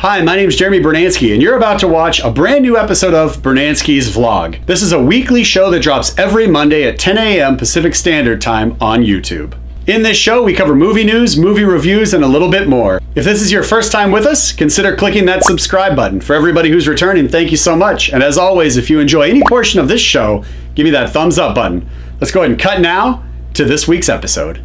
Hi, my name is Jeremy Brunansky, and you're about to watch a brand new episode of Brunansky's Vlog. This is a weekly show that drops every Monday at 10 a.m. Pacific Standard Time on YouTube. In this show, we cover movie news, movie reviews, and a little bit more. If this is your first time with us, consider clicking that subscribe button. For everybody who's returning, thank you so much. And as always, if you enjoy any portion of this show, give me that thumbs up button. Let's go ahead and cut now to this week's episode.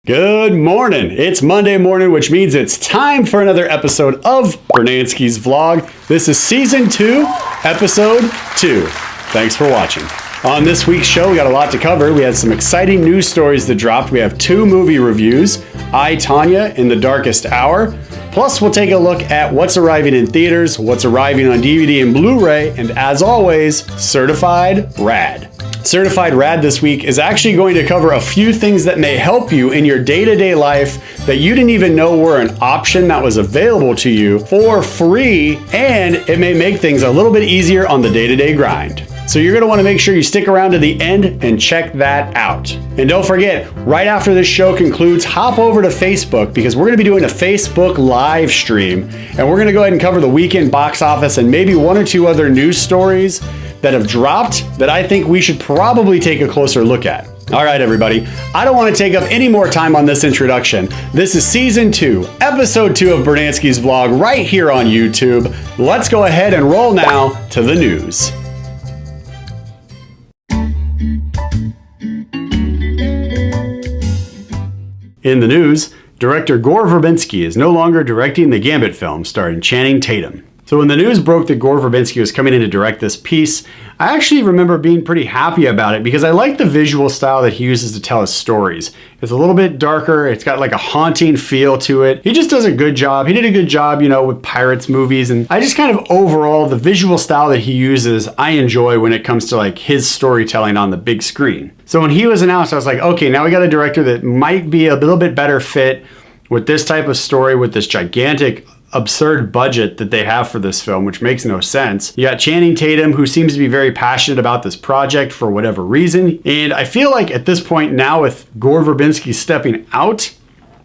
Good morning. It's Monday morning, which means it's time for another episode of Brunansky's Vlog. This is Season 2, Episode 2. Thanks for watching. On this week's show, we got a lot to cover. We had some exciting news stories that dropped. We have 2 movie reviews, Tonya in TheDarkest Hour. Plus, we'll take a look at what's arriving in theaters, what's arriving on DVD and Blu-ray, and as always, Certified Rad. Certified Rad this week is actually going to cover a few things that may help you in your day-to-day life that you didn't even know were an option that was available to you for free, and it may make things a little bit easier on the day-to-day grind. So you're going to want to make sure you stick around to the end and check that out. And don't forget, right after this show concludes, hop over to Facebook because we're going to be doing a Facebook live stream, and we're going to go ahead and cover the weekend box office and maybe 1 or 2 other news stories that have dropped that I think we should probably take a closer look at. All right, everybody, I don't want to take up any more time on this introduction. This is Season 2, Episode 2 of Brunansky's Vlog right here on YouTube. Let's go ahead and roll now to the news. In the news, director Gore Verbinski is no longer directing the Gambit film starring Channing Tatum. So when the news broke that Gore Verbinski was coming in to direct this piece, I actually remember being pretty happy about it because I like the visual style that he uses to tell his stories. It's a little bit darker, it's got like a haunting feel to it. He just does a good job. He did a good job, with Pirates movies, and I just kind of overall, the visual style that he uses, I enjoy when it comes to like his storytelling on the big screen. So when he was announced, I was like, okay, now we got a director that might be a little bit better fit with this type of story, with this gigantic absurd budget that they have for this film, which makes no sense. You got Channing Tatum, who seems to be very passionate about this project for whatever reason. And I feel like at this point now, with Gore Verbinski stepping out,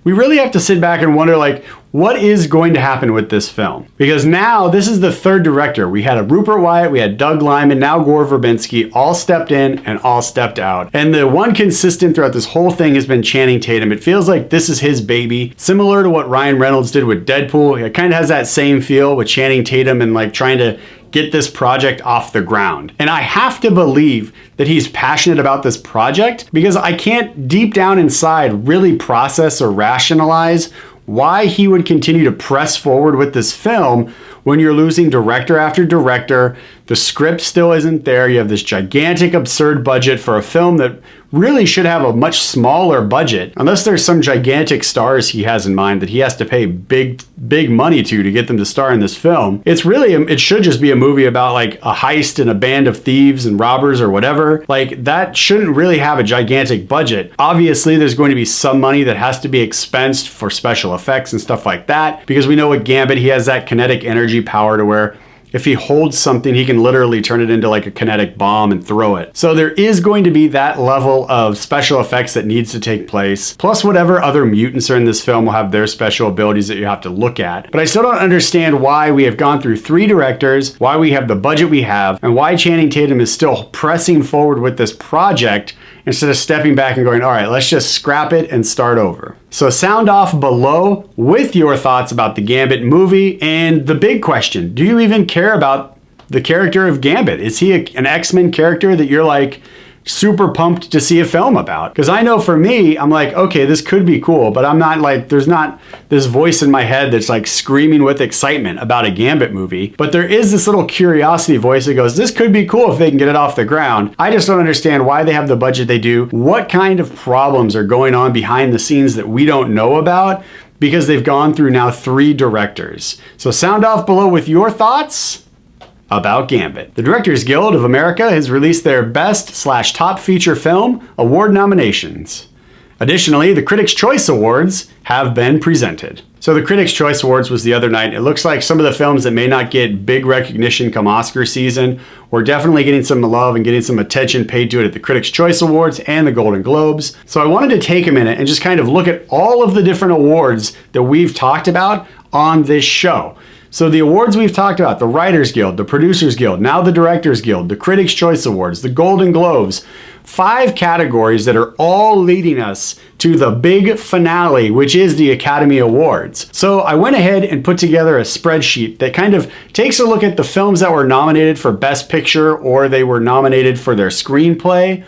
we really have to sit back and wonder, like, what is going to happen with this film? Because now this is the 3rd director. We had a Rupert Wyatt, we had Doug Liman, now Gore Verbinski, all stepped in and all stepped out. And the one consistent throughout this whole thing has been Channing Tatum. It feels like this is his baby, similar to what Ryan Reynolds did with Deadpool. It kind of has that same feel with Channing Tatum and like trying to get this project off the ground. And I have to believe that he's passionate about this project because I can't deep down inside really process or rationalize why he would continue to press forward with this film when you're losing director after director. The script still isn't there. You have this gigantic, absurd budget for a film that really should have a much smaller budget, unless there's some gigantic stars he has in mind that he has to pay big money to get them to star in this film. It should just be a movie about like a heist and a band of thieves and robbers or whatever. Like, that shouldn't really have a gigantic budget. Obviously, there's going to be some money that has to be expensed for special effects and stuff like that, because we know with Gambit, he has that kinetic energy power to where if he holds something, he can literally turn it into like a kinetic bomb and throw it. So there is going to be that level of special effects that needs to take place. Plus whatever other mutants are in this film will have their special abilities that you have to look at. But I still don't understand why we have gone through 3 directors, why we have the budget we have, and why Channing Tatum is still pressing forward with this project instead of stepping back and going, all right, let's just scrap it and start over. So sound off below with your thoughts about the Gambit movie, and the big question, do you even care about the character of Gambit? Is he an X-Men character that you're like super pumped to see a film about? Because I know for me, I'm like, okay, this could be cool, but I'm not like, there's not this voice in my head that's like screaming with excitement about a Gambit movie. But there is this little curiosity voice that goes, this could be cool if they can get it off the ground. I just don't understand why they have the budget they do, what kind of problems are going on behind the scenes that we don't know about, because they've gone through now 3 directors. So sound off below with your thoughts about Gambit. The Directors Guild of America has released their Best/Top Feature Film award nominations. Additionally, the Critics' Choice Awards have been presented. So the Critics' Choice Awards was the other night. It looks like some of the films that may not get big recognition come Oscar season were definitely getting some love and getting some attention paid to it at the Critics' Choice Awards and the Golden Globes. So I wanted to take a minute and just kind of look at all of the different awards that we've talked about on this show. So the awards we've talked about, the Writers Guild, the Producers Guild, now the Directors Guild, the Critics' Choice Awards, the Golden Globes, 5 categories that are all leading us to the big finale, which is the Academy Awards. So I went ahead and put together a spreadsheet that kind of takes a look at the films that were nominated for Best Picture, or they were nominated for their screenplay,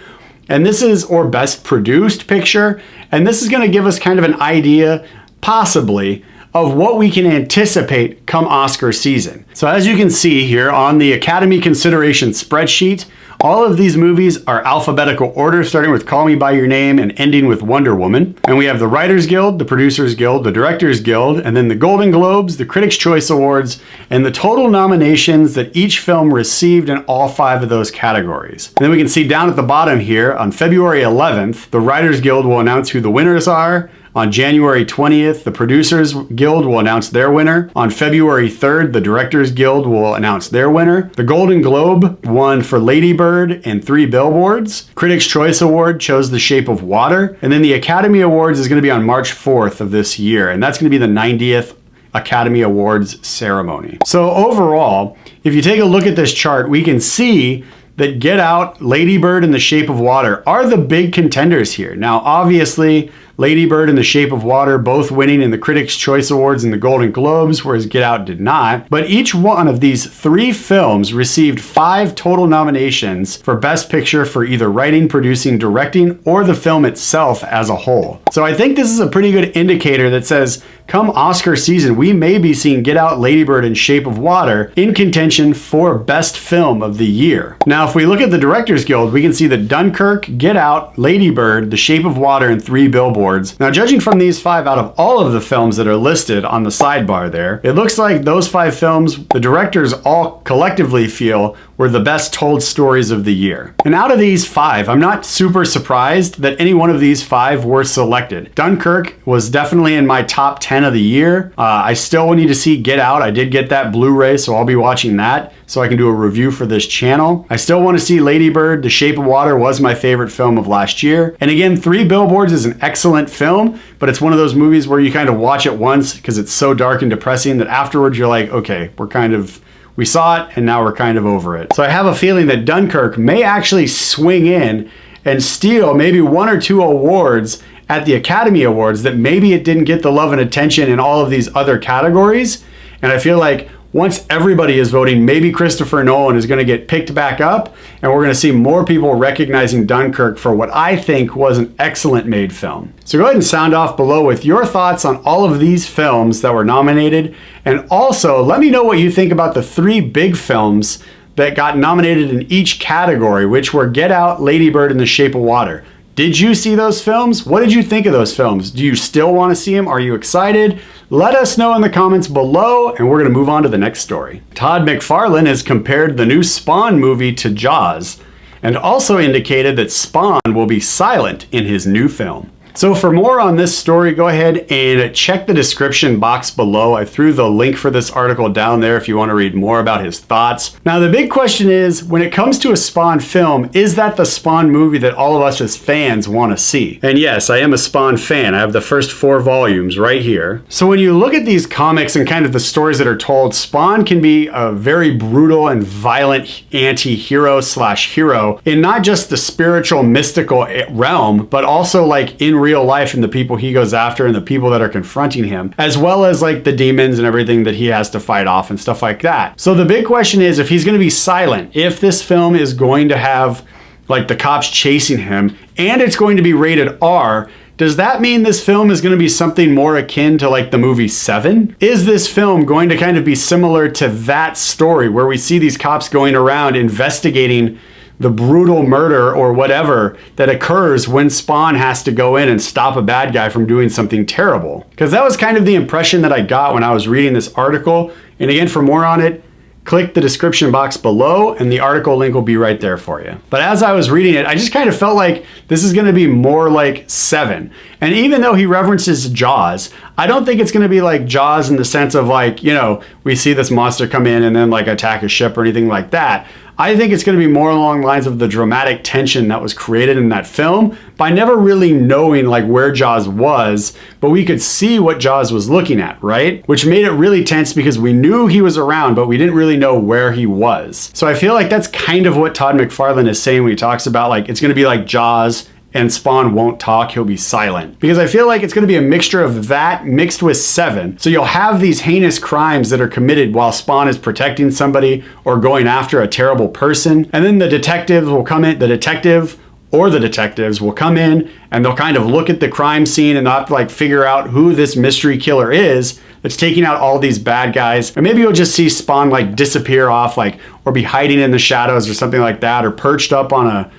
and this is, or Best Produced Picture, and this is going to give us kind of an idea, possibly, of what we can anticipate come Oscar season. So as you can see here on the Academy Consideration spreadsheet, all of these movies are alphabetical order, starting with Call Me By Your Name and ending with Wonder Woman. And we have the Writers Guild, the Producers Guild, the Directors Guild, and then the Golden Globes, the Critics' Choice Awards, and the total nominations that each film received in all 5 of those categories. And then we can see down at the bottom here, on February 11th, the Writers Guild will announce who the winners are. On January 20th, the Producers Guild will announce their winner. On February 3rd, the Directors Guild will announce their winner. The Golden Globe won for Lady Bird and 3 Billboards. Critics' Choice Award chose The Shape of Water. And then the Academy Awards is going to be on March 4th of this year, and that's going to be the 90th Academy Awards ceremony. So overall, if you take a look at this chart, we can see that Get Out, Lady Bird, and The Shape of Water are the big contenders here. Now, obviously, Lady Bird and The Shape of Water both winning in the Critics' Choice Awards and the Golden Globes, whereas Get Out did not. But each one of these 3 films received 5 total nominations for Best Picture for either writing, producing, directing, or the film itself as a whole. So I think this is a pretty good indicator that says, come Oscar season, we may be seeing Get Out, Lady Bird, and Shape of Water in contention for Best Film of the Year. Now, if we look at the Directors Guild, we can see that Dunkirk, Get Out, Lady Bird, The Shape of Water, and 3 Billboards. Now, judging from these 5 out of all of the films that are listed on the sidebar there, it looks like those 5 films, the directors all collectively feel were the best told stories of the year. And out of these 5, I'm not super surprised that any one of these 5 were selected. Dunkirk was definitely in my top 10 of the year. I still need to see Get Out. I did get that Blu-ray, so I'll be watching that so I can do a review for this channel. I still want to see Lady Bird. The Shape of Water was my favorite film of last year. And again, 3 Billboards is an excellent film, but it's one of those movies where you kind of watch it once because it's so dark and depressing that afterwards you're like, okay, we saw it and now we're kind of over it. So I have a feeling that Dunkirk may actually swing in and steal maybe 1 or 2 awards at the Academy Awards that maybe it didn't get the love and attention in all of these other categories. And I feel like once everybody is voting, maybe Christopher Nolan is going to get picked back up, and we're going to see more people recognizing Dunkirk for what I think was an excellent made film. So go ahead and sound off below with your thoughts on all of these films that were nominated, and also let me know what you think about the 3 big films that got nominated in each category, which were Get Out, Lady Bird, and The Shape of Water. Did you see those films? What did you think of those films? Do you still want to see them? Are you excited? Let us know in the comments below, and we're going to move on to the next story. Todd McFarlane has compared the new Spawn movie to Jaws, and also indicated that Spawn will be silent in his new film. So for more on this story, go ahead and check the description box below. I threw the link for this article down there if you want to read more about his thoughts. Now, the big question is, when it comes to a Spawn film, is that the Spawn movie that all of us as fans want to see? And yes, I am a Spawn fan. I have the first 4 volumes right here. So when you look at these comics and kind of the stories that are told, Spawn can be a very brutal and violent anti-hero slash hero in not just the spiritual, mystical realm, but also like in real life and the people he goes after and the people that are confronting him, as well as like the demons and everything that he has to fight off and stuff like that. So the big question is, if he's going to be silent, if this film is going to have like the cops chasing him and it's going to be rated R, does that mean this film is going to be something more akin to like the movie Seven? Is this film going to kind of be similar to that story where we see these cops going around investigating the brutal murder or whatever that occurs when Spawn has to go in and stop a bad guy from doing something terrible? Because that was kind of the impression that I got when I was reading this article. And again, for more on it, click the description box below and the article link will be right there for you. But as I was reading it, I just kind of felt like this is gonna be more like 7. And even though he references Jaws, I don't think it's gonna be like Jaws in the sense of like, you know, we see this monster come in and then like attack a ship or anything like that. I think it's going to be more along the lines of the dramatic tension that was created in that film by never really knowing like where Jaws was, but we could see what Jaws was looking at, right? Which made it really tense because we knew he was around, but we didn't really know where he was. So I feel like that's kind of what Todd McFarlane is saying when he talks about like it's going to be like Jaws and Spawn won't talk, he'll be silent. Because I feel like it's gonna be a mixture of that mixed with 7. So you'll have these heinous crimes that are committed while Spawn is protecting somebody or going after a terrible person. And then the detectives will come in, the detectives will come in and they'll kind of look at the crime scene and they'll have to like figure out who this mystery killer is that's taking out all these bad guys. Or maybe you'll just see Spawn like disappear off, like, or be hiding in the shadows or something like that, or perched up on a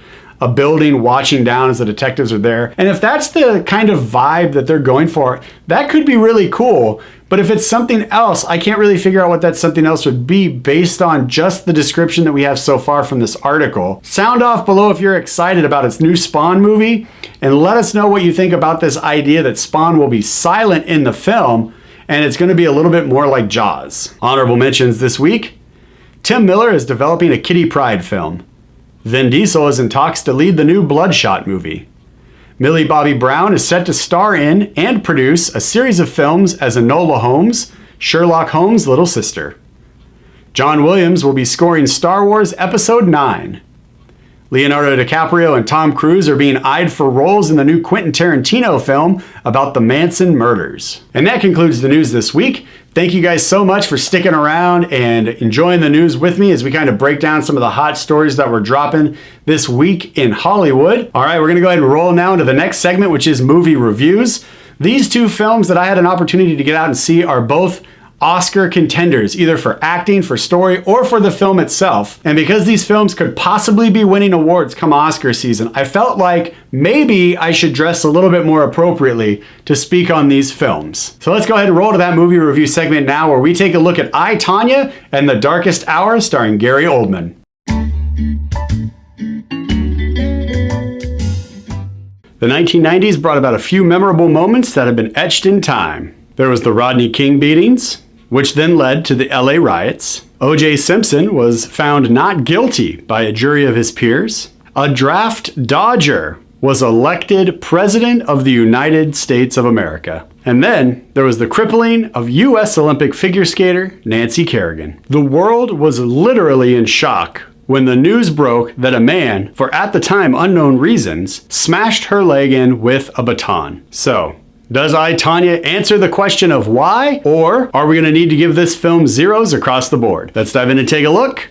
building watching down as the detectives are there. And if that's the kind of vibe that they're going for, that could be really cool. But if it's something else, I can't really figure out what that something else would be based on just the description that we have so far from this article. Sound off below if you're excited about its new Spawn movie, and let us know what you think about this idea that Spawn will be silent in the film and it's gonna be a little bit more like Jaws. Honorable mentions this week: Tim Miller is developing a Kitty Pryde film. Vin Diesel is in talks to lead the new Bloodshot movie. Millie Bobby Brown is set to star in and produce a series of films as Enola Holmes, Sherlock Holmes' little sister. John Williams will be scoring Star Wars Episode 9. Leonardo DiCaprio and Tom Cruise are being eyed for roles in the new Quentin Tarantino film about the Manson murders. And that concludes the news this week. Thank you guys so much for sticking around and enjoying the news with me as we kind of break down some of the hot stories that we're dropping this week in Hollywood. All right, we're gonna go ahead and roll now into the next segment, which is movie reviews. These two films that I had an opportunity to get out and see are both Oscar contenders, either for acting, for story, or for the film itself. And because these films could possibly be winning awards come Oscar season, I felt like maybe I should dress a little bit more appropriately to speak on these films. So let's go ahead and roll to that movie review segment now, where we take a look at I, Tonya and The Darkest Hour starring Gary Oldman. The 1990s brought about a few memorable moments that have been etched in time. There was the Rodney King beatings, which then led to the LA riots. O.J. Simpson was found not guilty by a jury of his peers. A draft dodger was elected President of the United States of America. And then there was the crippling of U.S. Olympic figure skater Nancy Kerrigan. The world was literally in shock when the news broke that a man, for at the time unknown reasons, smashed her leg in with a baton. So, does I, Tonya, answer the question of why? Or are we going to need to give this film zeros across the board? Let's dive in and take a look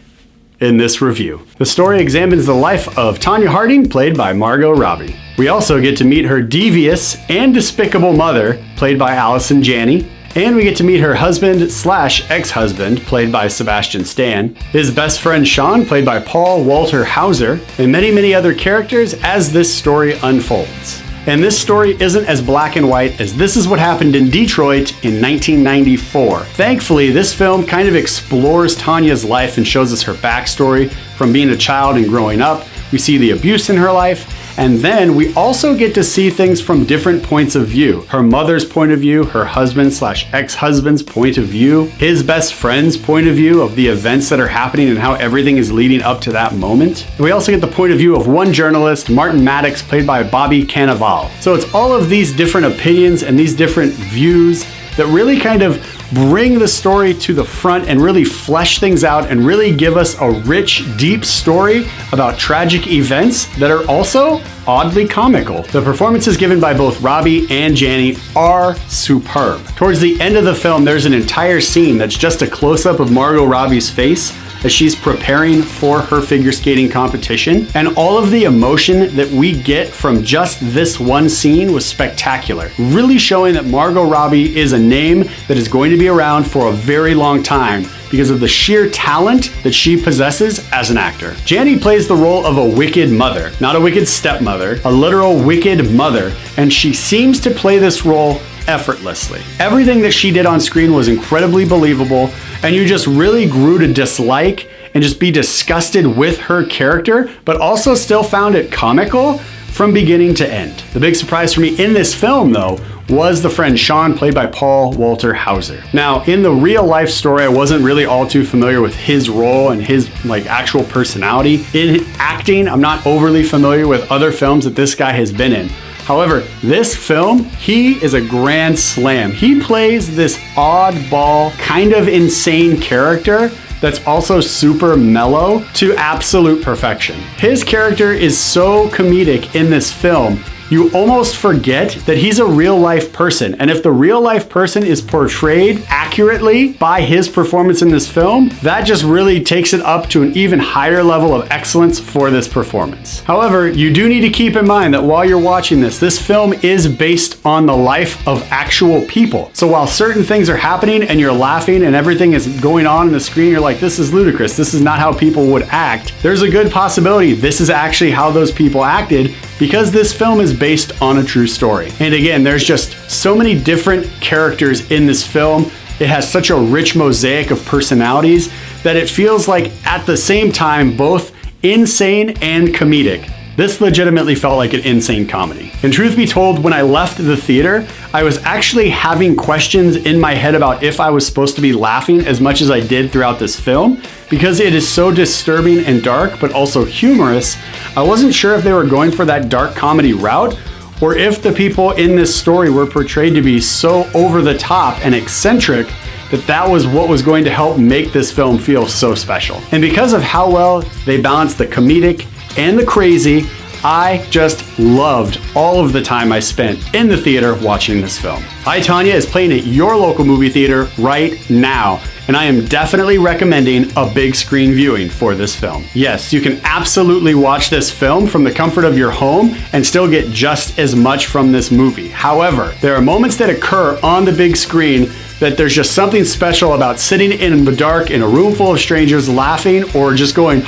in this review. The story examines the life of Tonya Harding, played by Margot Robbie. We also get to meet her devious and despicable mother, played by Allison Janney. And we get to meet her husband/ex-husband, played by Sebastian Stan, his best friend Sean, played by Paul Walter Hauser, and many, many other characters as this story unfolds. And this story isn't as black and white as this is what happened in Detroit in 1994. Thankfully, this film kind of explores Tonya's life and shows us her backstory from being a child and growing up. We see the abuse in her life, and then we also get to see things from different points of view. Her mother's point of view, her husband/ex-husband's point of view, his best friend's point of view of the events that are happening and how everything is leading up to that moment. And we also get the point of view of one journalist, Martin Maddox, played by Bobby Cannavale. So it's all of these different opinions and these different views that really kind of bring the story to the front and really flesh things out and really give us a rich, deep story about tragic events that are also oddly comical. The performances given by both Robbie and Janney are superb. Towards the end of the film, there's an entire scene that's just a close-up of Margot Robbie's face as she's preparing for her figure skating competition. And all of the emotion that we get from just this one scene was spectacular, really showing that Margot Robbie is a name that is going to be around for a very long time because of the sheer talent that she possesses as an actor. Janney plays the role of a wicked mother, not a wicked stepmother, a literal wicked mother, and she seems to play this role effortlessly. Everything that she did on screen was incredibly believable, and you just really grew to dislike and just be disgusted with her character, but also still found it comical from beginning to end. The big surprise for me in this film, though, was the friend Sean, played by Paul Walter Hauser. Now, in the real life story, I wasn't really all too familiar with his role and his actual personality. In acting, I'm not overly familiar with other films that this guy has been in. However, this film, he is a grand slam. He plays this oddball, kind of insane character that's also super mellow to absolute perfection. His character is so comedic in this film, you almost forget that he's a real life person. And if the real life person is portrayed accurately by his performance in this film, that just really takes it up to an even higher level of excellence for this performance. However, you do need to keep in mind that while you're watching this film is based on the life of actual people. So while certain things are happening and you're laughing and everything is going on in the screen, you're like, this is ludicrous, this is not how people would act. There's a good possibility this is actually how those people acted, because this film is based on a true story. And again, there's just so many different characters in this film. It has such a rich mosaic of personalities that it feels like at the same time both insane and comedic. This legitimately felt like an insane comedy. And truth be told, when I left the theater, I was actually having questions in my head about if I was supposed to be laughing as much as I did throughout this film, because it is so disturbing and dark, but also humorous. I wasn't sure if they were going for that dark comedy route, or if the people in this story were portrayed to be so over the top and eccentric that was what was going to help make this film feel so special. And because of how well they balanced the comedic and the crazy, I just loved all of the time I spent in the theater watching this film. I, Tonya, is playing at your local movie theater right now, and I am definitely recommending a big screen viewing for this film. Yes, you can absolutely watch this film from the comfort of your home and still get just as much from this movie. However, there are moments that occur on the big screen that there's just something special about sitting in the dark in a room full of strangers laughing or just going,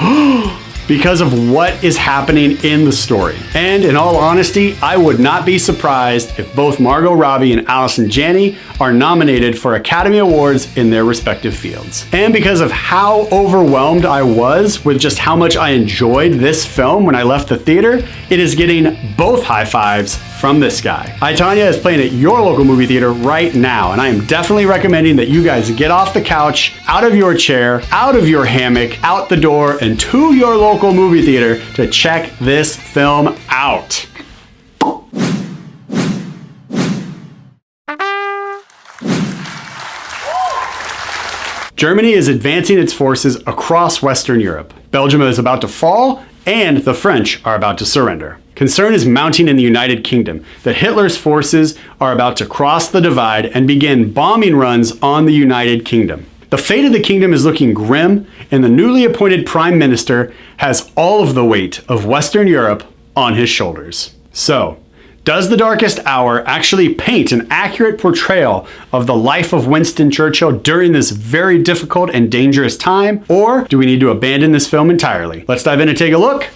because of what is happening in the story. And in all honesty, I would not be surprised if both Margot Robbie and Allison Janney are nominated for Academy Awards in their respective fields. And because of how overwhelmed I was with just how much I enjoyed this film when I left the theater, it is getting both high fives from this guy. I, Tonya, is playing at your local movie theater right now, and I am definitely recommending that you guys get off the couch, out of your chair, out of your hammock, out the door, and to your local movie theater to check this film out. Germany is advancing its forces across Western Europe. Belgium is about to fall, and the French are about to surrender. Concern is mounting in the United Kingdom that Hitler's forces are about to cross the divide and begin bombing runs on the United Kingdom. The fate of the kingdom is looking grim, and the newly appointed Prime Minister has all of the weight of Western Europe on his shoulders. So, does The Darkest Hour actually paint an accurate portrayal of the life of Winston Churchill during this very difficult and dangerous time, or do we need to abandon this film entirely? Let's dive in and take a look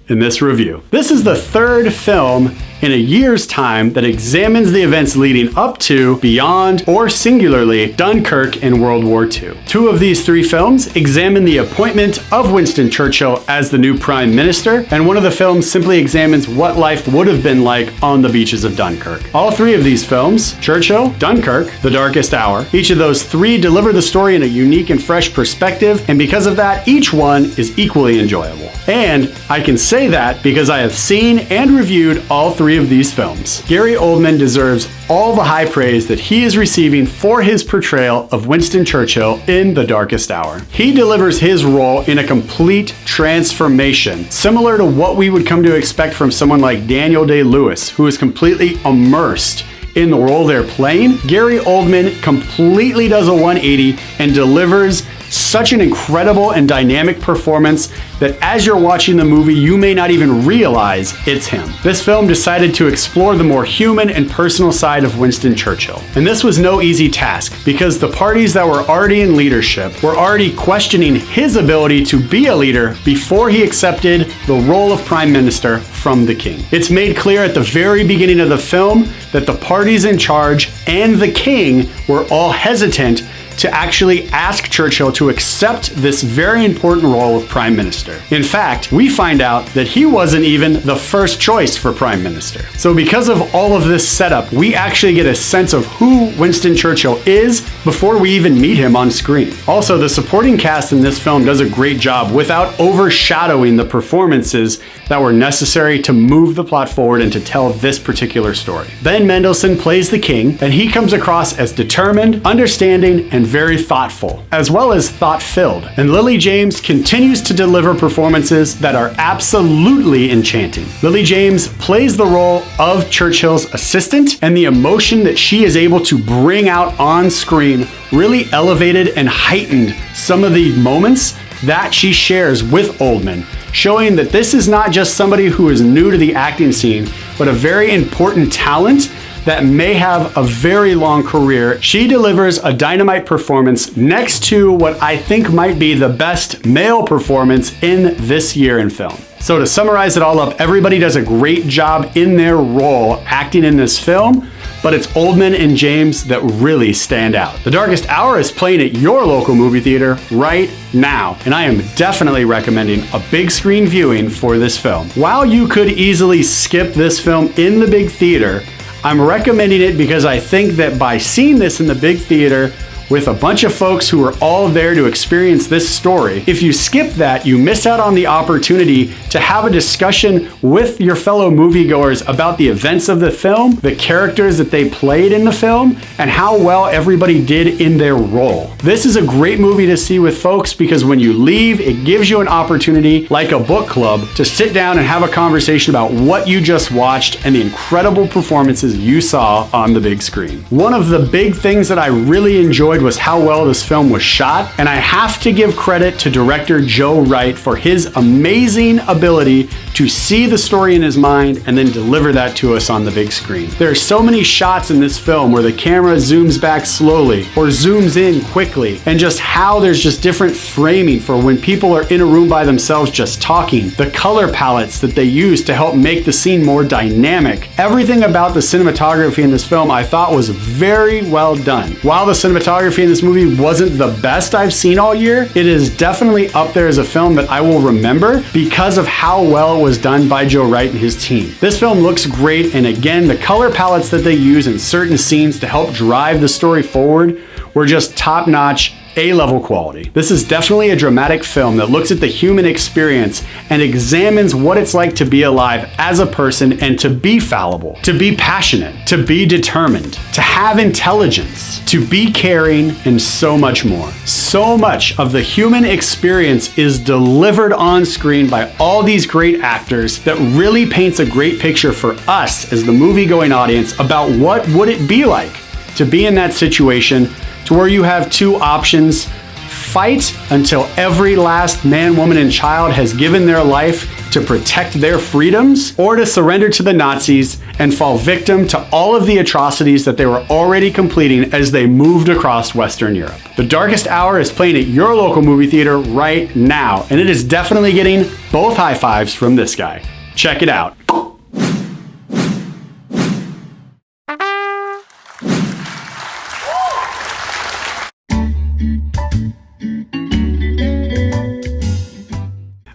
in this review. This is the third film in a year's time that examines the events leading up to, beyond, or singularly, Dunkirk in World War II. Two of these three films examine the appointment of Winston Churchill as the new Prime Minister, and one of the films simply examines what life would have been like on the beaches of Dunkirk. All three of these films, Churchill, Dunkirk, The Darkest Hour, each of those three deliver the story in a unique and fresh perspective, and because of that, each one is equally enjoyable. And I can say that because I have seen and reviewed all three of these films. Gary Oldman deserves all the high praise that he is receiving for his portrayal of Winston Churchill in The Darkest Hour. He delivers his role in a complete transformation, similar to what we would come to expect from someone like Daniel Day-Lewis, who is completely immersed in the role they're playing. Gary Oldman completely does a 180 and delivers such an incredible and dynamic performance that as you're watching the movie, you may not even realize it's him. This film decided to explore the more human and personal side of Winston Churchill. And this was no easy task, because the parties that were already in leadership were already questioning his ability to be a leader before he accepted the role of Prime Minister from the King. It's made clear at the very beginning of the film that the parties in charge and the King were all hesitant to actually ask Churchill to accept this very important role of Prime Minister. In fact, we find out that he wasn't even the first choice for Prime Minister. So because of all of this setup, we actually get a sense of who Winston Churchill is before we even meet him on screen. Also, the supporting cast in this film does a great job without overshadowing the performances that were necessary to move the plot forward and to tell this particular story. Ben Mendelsohn plays the king, and he comes across as determined, understanding, and very thoughtful, as well as thought-filled. And Lily James continues to deliver performances that are absolutely enchanting. Lily James plays the role of Churchill's assistant, and the emotion that she is able to bring out on screen really elevated and heightened some of the moments that she shares with Oldman, showing that this is not just somebody who is new to the acting scene, but a very important talent that may have a very long career. She delivers a dynamite performance next to what I think might be the best male performance in this year in film. So to summarize it all up, everybody does a great job in their role acting in this film, but it's Oldman and James that really stand out. The Darkest Hour is playing at your local movie theater right now, and I am definitely recommending a big screen viewing for this film. While you could easily skip this film in the big theater, I'm recommending it because I think that by seeing this in the big theater with a bunch of folks who are all there to experience this story, if you skip that, you miss out on the opportunity to have a discussion with your fellow moviegoers about the events of the film, the characters that they played in the film, and how well everybody did in their role. This is a great movie to see with folks because when you leave, it gives you an opportunity, like a book club, to sit down and have a conversation about what you just watched and the incredible performances you saw on the big screen. One of the big things that I really enjoyed was how well this film was shot, and I have to give credit to director Joe Wright for his amazing ability to see the story in his mind and then deliver that to us on the big screen. There are so many shots in this film where the camera zooms back slowly or zooms in quickly, and just how there's just different framing for when people are in a room by themselves just talking, the color palettes that they use to help make the scene more dynamic. Everything about the cinematography in this film I thought was very well done. While the cinematography in this movie wasn't the best I've seen all year, it is definitely up there as a film that I will remember because of how well it was done by Joe Wright and his team. This film looks great, and again, the color palettes that they use in certain scenes to help drive the story forward were just top-notch, A-level quality. This is definitely a dramatic film that looks at the human experience and examines what it's like to be alive as a person and to be fallible, to be passionate, to be determined, to have intelligence, to be caring, and so much more. So much of the human experience is delivered on screen by all these great actors that really paints a great picture for us as the movie-going audience about what would it be like to be in that situation, to where you have two options: fight until every last man, woman, and child has given their life to protect their freedoms, or to surrender to the Nazis and fall victim to all of the atrocities that they were already completing as they moved across Western Europe. The Darkest Hour is playing at your local movie theater right now, and it is definitely getting both high fives from this guy. Check it out.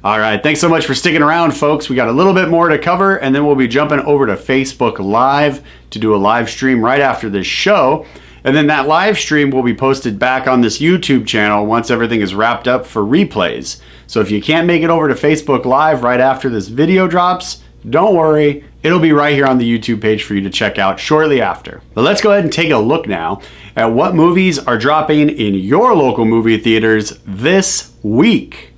All right, thanks so much for sticking around, folks. We got a little bit more to cover, and then we'll be jumping over to Facebook Live to do a live stream right after this show. And then that live stream will be posted back on this YouTube channel once everything is wrapped up for replays. So if you can't make it over to Facebook Live right after this video drops, don't worry, it'll be right here on the YouTube page for you to check out shortly after. But let's go ahead and take a look now at what movies are dropping in your local movie theaters this week.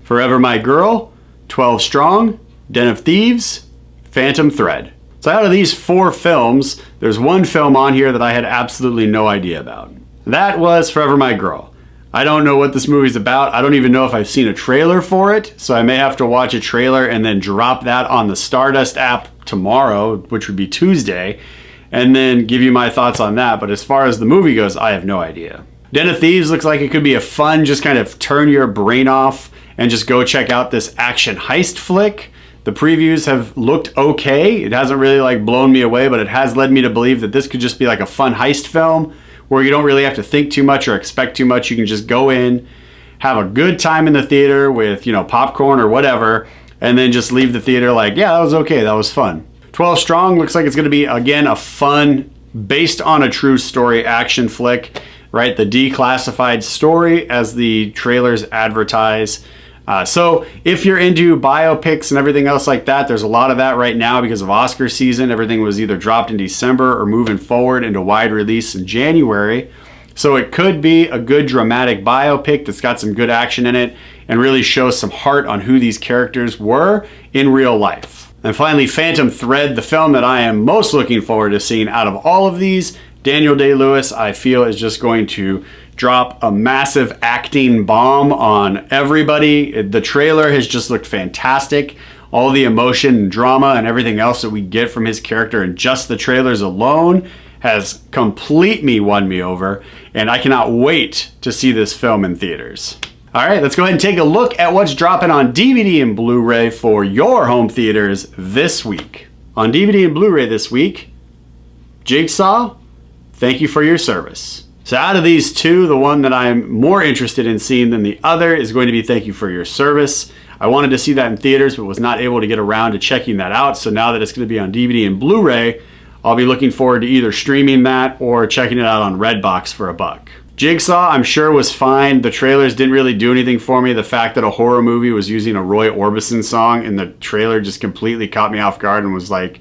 Forever My Girl, 12 Strong, Den of Thieves, Phantom Thread. So out of these 4 films, there's one film on here that I had absolutely no idea about. That was Forever My Girl. I don't know what this movie's about. I don't even know if I've seen a trailer for it, so I may have to watch a trailer and then drop that on the Stardust app tomorrow, which would be Tuesday, and then give you my thoughts on that. But as far as the movie goes, I have no idea. Den of Thieves looks like it could be a fun, just kind of turn your brain off and just go check out this action heist flick. The previews have looked okay. It hasn't really blown me away, but it has led me to believe that this could just be like a fun heist film where you don't really have to think too much or expect too much. You can just go in, have a good time in the theater with, you know, popcorn or whatever, and then just leave the theater like, yeah, that was okay, that was fun. 12 Strong looks like it's gonna be, again, a fun, based on a true story action flick, right? The declassified story as the trailers advertise. So if you're into biopics and everything else like that, there's a lot of that right now because of Oscar season. Everything was either dropped in December or moving forward into wide release in January. So it could be a good dramatic biopic that's got some good action in it and really shows some heart on who these characters were in real life. And finally, Phantom Thread, the film that I am most looking forward to seeing out of all of these. Daniel Day-Lewis, I feel, is just going to drop a massive acting bomb on everybody. The trailer has just looked fantastic. All the emotion and drama and everything else that we get from his character in just the trailers alone has completely won me over, and I cannot wait to see this film in theaters. All right, let's go ahead and take a look at what's dropping on DVD and Blu-ray for your home theaters this week. On DVD and Blu-ray this week, Jigsaw, thank you for your service. So out of these two, the one that I'm more interested in seeing than the other is going to be Thank You for Your Service. I wanted to see that in theaters, but was not able to get around to checking that out. So now that it's going to be on DVD and Blu-ray, I'll be looking forward to either streaming that or checking it out on Redbox for $1. Jigsaw, I'm sure, was fine. The trailers didn't really do anything for me. The fact that a horror movie was using a Roy Orbison song in the trailer just completely caught me off guard and was like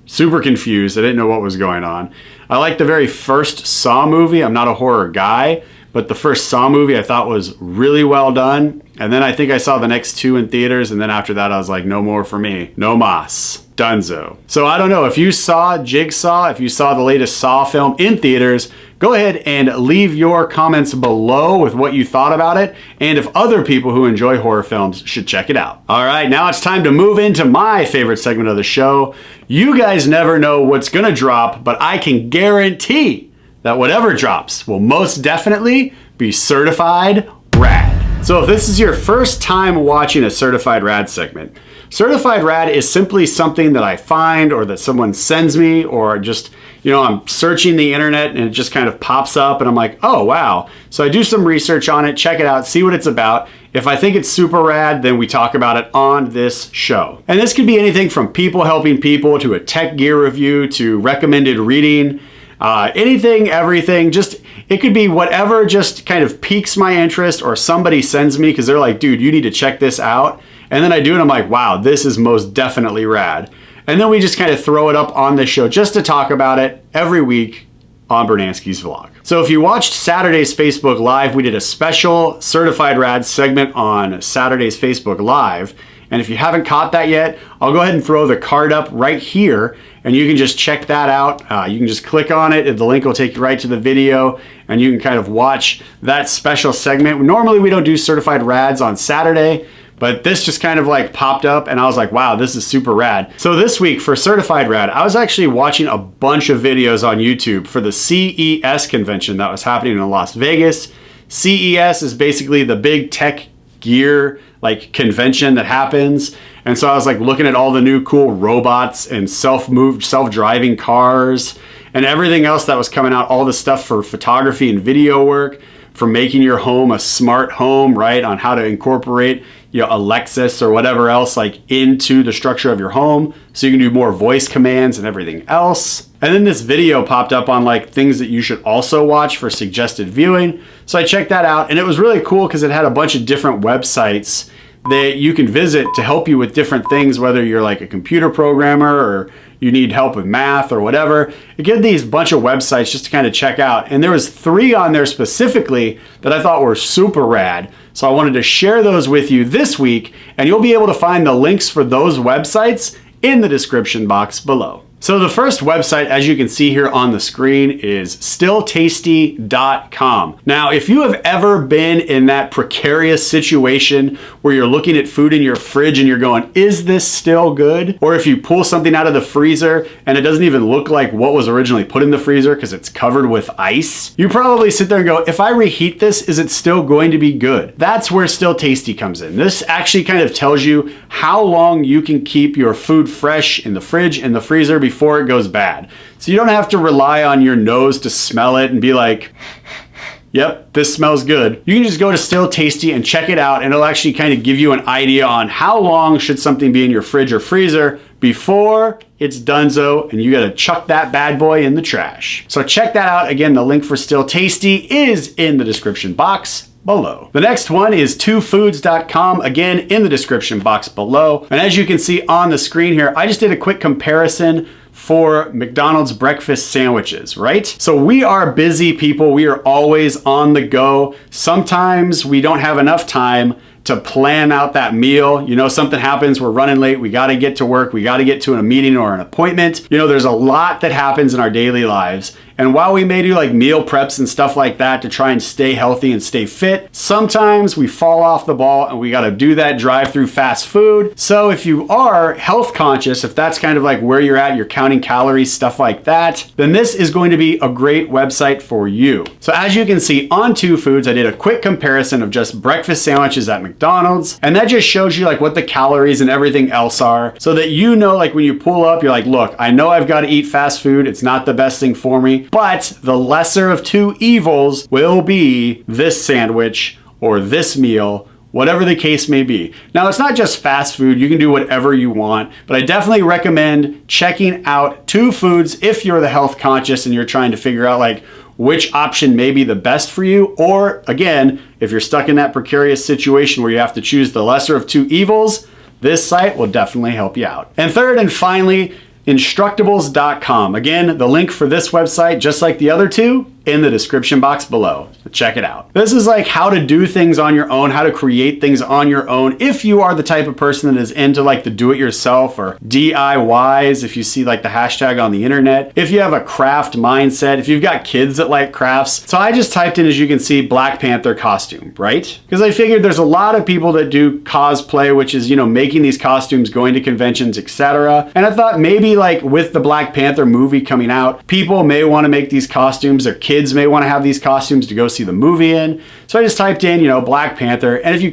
super confused. I didn't know what was going on. I like the very first Saw movie. I'm not a horror guy, but the first Saw movie I thought was really well done. And then I think I saw the next two in theaters, and then after that I was like, no more for me. No mas. Dunzo. So I don't know, if you saw Jigsaw, if you saw the latest Saw film in theaters, go ahead and leave your comments below with what you thought about it, and if other people who enjoy horror films should check it out. All right, now it's time to move into my favorite segment of the show. You guys never know what's gonna drop, but I can guarantee that whatever drops will most definitely be certified rad. So if this is your first time watching a certified rad segment, certified rad is simply something that I find or that someone sends me, or just, you know, I'm searching the internet and it just kind of pops up and I'm like, oh wow. So I do some research on it, check it out, see what it's about. If I think it's super rad, then we talk about it on this show. And this could be anything from people helping people to a tech gear review to recommended reading, anything, everything. Just, it could be whatever just kind of piques my interest or somebody sends me because they're like, dude, you need to check this out. And then I do, and I'm like, wow, this is most definitely rad. And then we just kind of throw it up on this show just to talk about it every week on Brunansky's Vlog. So if you watched Saturday's Facebook Live, we did a special Certified Rad segment on Saturday's Facebook Live. And if you haven't caught that yet, I'll go ahead and throw the card up right here and you can just check that out. You can just click on it. The link will take you right to the video and you can kind of watch that special segment. Normally we don't do Certified Rads on Saturday, but this just kind of like popped up and I was like, wow, this is super rad. So this week for Certified Rad, I was actually watching a bunch of videos on YouTube for the CES convention that was happening in Las Vegas. CES is basically the big tech gear like convention that happens. And so I was like looking at all the new cool robots and self-driving cars and everything else that was coming out, all the stuff for photography and video work, for making your home a smart home, right? On how to incorporate, you know, Alexis or whatever else like into the structure of your home so you can do more voice commands and everything else. And then this video popped up on like things that you should also watch for suggested viewing. So I checked that out and it was really cool because it had a bunch of different websites that you can visit to help you with different things, whether you're like a computer programmer or you need help with math or whatever. It gives these bunch of websites just to kind of check out. And there was 3 on there specifically that I thought were super rad. So I wanted to share those with you this week, and you'll be able to find the links for those websites in the description box below. So the first website, as you can see here on the screen, is stilltasty.com. Now, if you have ever been in that precarious situation where you're looking at food in your fridge and you're going, is this still good? Or if you pull something out of the freezer and it doesn't even look like what was originally put in the freezer because it's covered with ice, you probably sit there and go, if I reheat this, is it still going to be good? That's where Still Tasty comes in. This actually kind of tells you how long you can keep your food fresh in the fridge and the freezer before before it goes bad. So you don't have to rely on your nose to smell it and be like, yep, this smells good. You can just go to Still Tasty and check it out, and it'll actually kind of give you an idea on how long should something be in your fridge or freezer before it's donezo and you gotta chuck that bad boy in the trash. So check that out. Again, the link for Still Tasty is in the description box below. The next one is twofoods.com, again in the description box below. And as you can see on the screen here, I just did a quick comparison for McDonald's breakfast sandwiches, right? So we are busy people. We are always on the go. Sometimes we don't have enough time to plan out that meal. You know, something happens, we're running late, we gotta get to work, we gotta get to a meeting or an appointment. You know, there's a lot that happens in our daily lives. And while we may do like meal preps and stuff like that to try and stay healthy and stay fit, sometimes we fall off the ball and we gotta do that drive-through fast food. So if you are health conscious, if that's kind of like where you're at, you're counting calories, stuff like that, then this is going to be a great website for you. So as you can see on Two Foods, I did a quick comparison of just breakfast sandwiches at McDonald's, and that just shows you like what the calories and everything else are, so that you know, like when you pull up, you're like, look, I know I've got to eat fast food, it's not the best thing for me, but the lesser of two evils will be this sandwich or this meal, whatever the case may be. Now, it's not just fast food, you can do whatever you want, but I definitely recommend checking out Two Foods if you're the health conscious and you're trying to figure out like which option may be the best for you, or again, if you're stuck in that precarious situation where you have to choose the lesser of two evils, this site will definitely help you out. And third and finally, Instructables.com. Again, the link for this website, just like the other two, in the description box below. So check it out. This is like how to do things on your own, how to create things on your own. If you are the type of person that is into like the do-it-yourself or DIYs, if you see like the hashtag on the internet, if you have a craft mindset, if you've got kids that like crafts. So I just typed in, as you can see, Black Panther costume, right? Because I figured there's a lot of people that do cosplay, which is, you know, making these costumes, going to conventions, etc. And I thought maybe like with the Black Panther movie coming out, people may want to make these costumes. Their kids may want to have these costumes to go see the movie in. So I just typed in, you know, Black Panther. And if you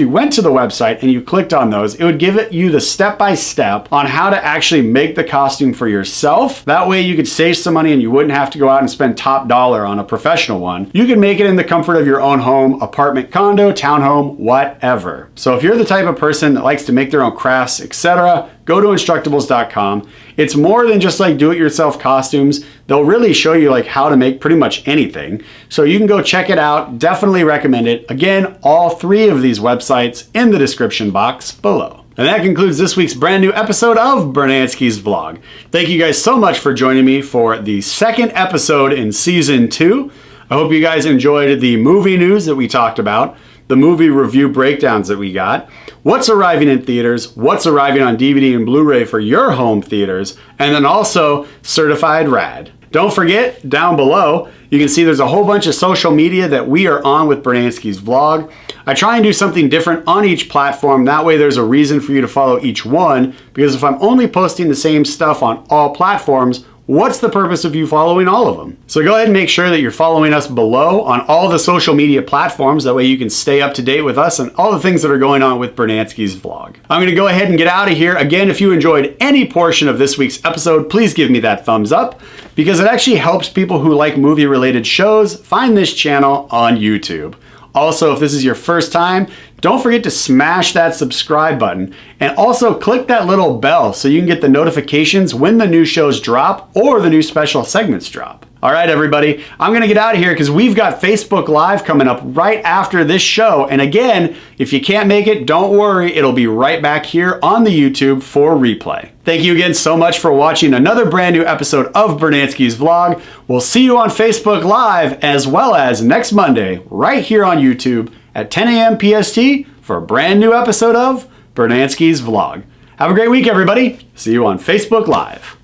went to the website and you clicked on those, it would give you the step-by-step on how to actually make the costume for yourself. That way you could save some money and you wouldn't have to go out and spend top dollar on a professional one. You can make it in the comfort of your own home, apartment, condo, townhome, whatever. So if you're the type of person that likes to make their own crafts, etc., go to Instructables.com. It's more than just like do-it-yourself costumes. They'll really show you like how to make pretty much anything. So you can go check it out. Definitely recommend it. Again, all three of these websites in the description box below. And that concludes this week's brand new episode of Brunansky's Vlog. Thank you guys so much for joining me for the second episode in season 2. I hope you guys enjoyed the movie news that we talked about, the movie review breakdowns that we got, what's arriving in theaters, what's arriving on DVD and Blu-ray for your home theaters, and then also Certified Rad. Don't forget, down below, you can see there's a whole bunch of social media that we are on with Brunansky's Vlog. I try and do something different on each platform. That way there's a reason for you to follow each one, because if I'm only posting the same stuff on all platforms, what's the purpose of you following all of them? So go ahead and make sure that you're following us below on all the social media platforms. That way you can stay up to date with us and all the things that are going on with Brunansky's Vlog. I'm gonna go ahead and get out of here. Again, if you enjoyed any portion of this week's episode, please give me that thumbs up, because it actually helps people who like movie related shows find this channel on YouTube. Also, if this is your first time, don't forget to smash that subscribe button, and also click that little bell so you can get the notifications when the new shows drop or the new special segments drop. All right, everybody, I'm gonna get out of here because we've got Facebook Live coming up right after this show. And again, if you can't make it, don't worry, it'll be right back here on the YouTube for replay. Thank you again so much for watching another brand new episode of Brunansky's Vlog. We'll see you on Facebook Live, as well as next Monday right here on YouTube at 10 a.m. PST for a brand new episode of Brunansky's Vlog. Have a great week, everybody. See you on Facebook Live.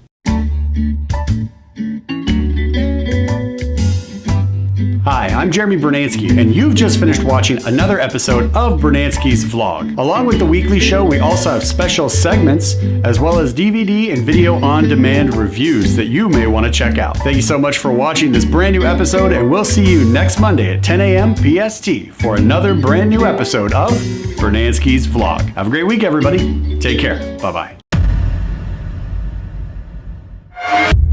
Hi, I'm Jeremy Brunansky, and you've just finished watching another episode of Brunansky's Vlog. Along with the weekly show, we also have special segments, as well as DVD and video on-demand reviews that you may want to check out. Thank you so much for watching this brand new episode, and we'll see you next Monday at 10 a.m. PST for another brand new episode of Brunansky's Vlog. Have a great week, everybody. Take care. Bye-bye. Bye.